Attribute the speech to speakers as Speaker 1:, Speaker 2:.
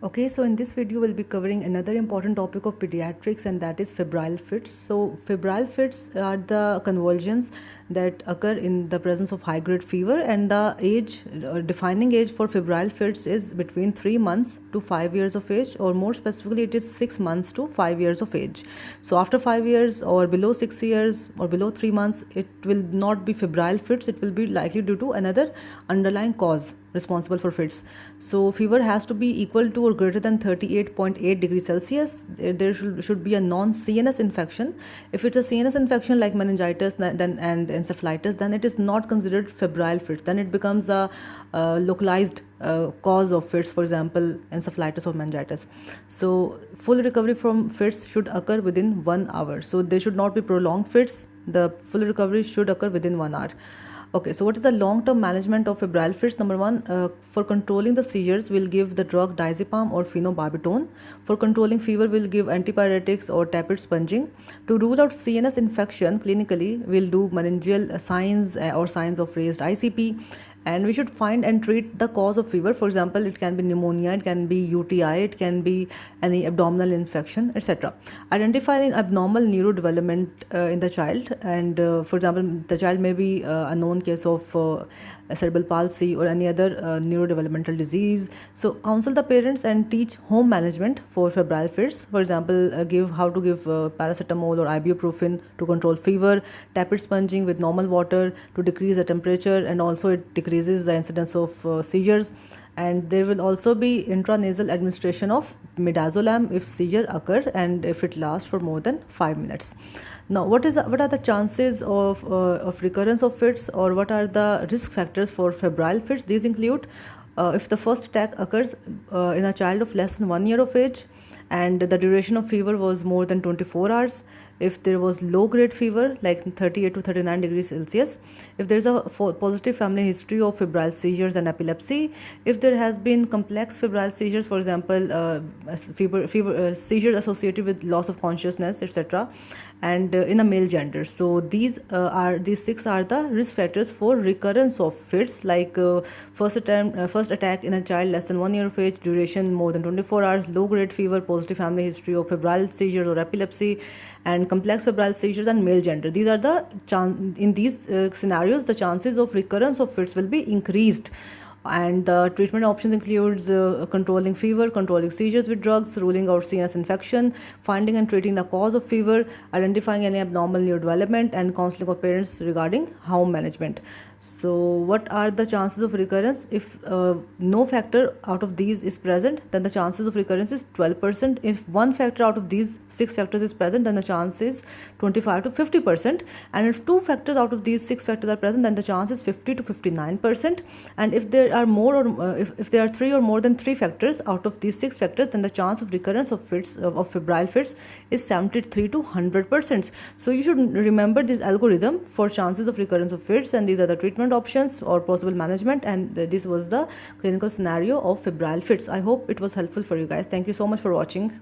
Speaker 1: Okay, so in this video, we'll be covering another important topic of pediatrics, and that is febrile fits. So, febrile fits are the convulsions that occur in the presence of high grade fever, and the age, defining age for febrile fits is between 3 months to 5 years of age, or more specifically, it is 6 months to 5 years of age. So, after 5 years, or below 6 years, or below 3 months, it will not be febrile fits, it will be likely due to another underlying cause responsible for fits. So fever has to be equal to or greater than 38.8 degrees Celsius. There should be a non-CNS infection. If it's a CNS infection like meningitis then and encephalitis, then it is not considered febrile fits. Then it becomes a localized cause of fits, for example, encephalitis or meningitis. So full recovery from fits should occur within 1 hour. So they should not be prolonged fits. The full recovery should occur within 1 hour. Okay, so what is the long-term management of febrile fits? Number one, for controlling the seizures, we'll give the drug diazepam or phenobarbital. For controlling fever, we'll give antipyretics or tepid sponging. To rule out CNS infection clinically, we'll do meningeal signs or signs of raised ICP. And we should find and treat the cause of fever. For example, it can be pneumonia, it can be UTI, it can be any abdominal infection, etc. Identify the abnormal neurodevelopment in the child, and for example, the child may be a known case of cerebral palsy or any other neurodevelopmental disease. So counsel the parents and teach home management for febrile fits. For example, give how to give paracetamol or ibuprofen to control fever, tepid sponging with normal water to decrease the temperature, and also it decreases the incidence of seizures. And there will also be intranasal administration of midazolam if seizure occur and if it lasts for more than 5 minutes. Now, what are the chances of recurrence of fits, or what are the risk factors for febrile fits? These include if the first attack occurs in a child of less than 1 year of age, and the duration of fever was more than 24 hours, if there was low grade fever like 38 to 39 degrees Celsius, if there is a positive family history of febrile seizures and epilepsy, if there has been complex febrile seizures, for example, seizures associated with loss of consciousness, etc., and in a male gender. So these six are the risk factors for recurrence of fits, like first attack in a child less than 1 year of age, duration more than 24 hours, low grade fever, positive family history of febrile seizures or epilepsy, and complex febrile seizures, and male gender. These are the in these scenarios, the chances of recurrence of fits will be increased. And the treatment options includes controlling fever, controlling seizures with drugs, ruling out CNS infection, finding and treating the cause of fever, identifying any abnormal neurodevelopment, and counseling of parents regarding home management. So what are the chances of recurrence? If no factor out of these is present, then the chances of recurrence is 12%. If one factor out of these 6 factors is present, then the chance is 25 to 50%. And if 2 factors out of these 6 factors are present, then the chance is 50 to 59%. And if there are more or if there are 3 or more than 3 factors out of these 6 factors, then the chance of recurrence of fits of febrile fits is 73 to 100%. So you should remember this algorithm for chances of recurrence of fits, and these are the treatment options or possible management, and this was the clinical scenario of febrile fits. I hope it was helpful for you guys. Thank you so much for watching.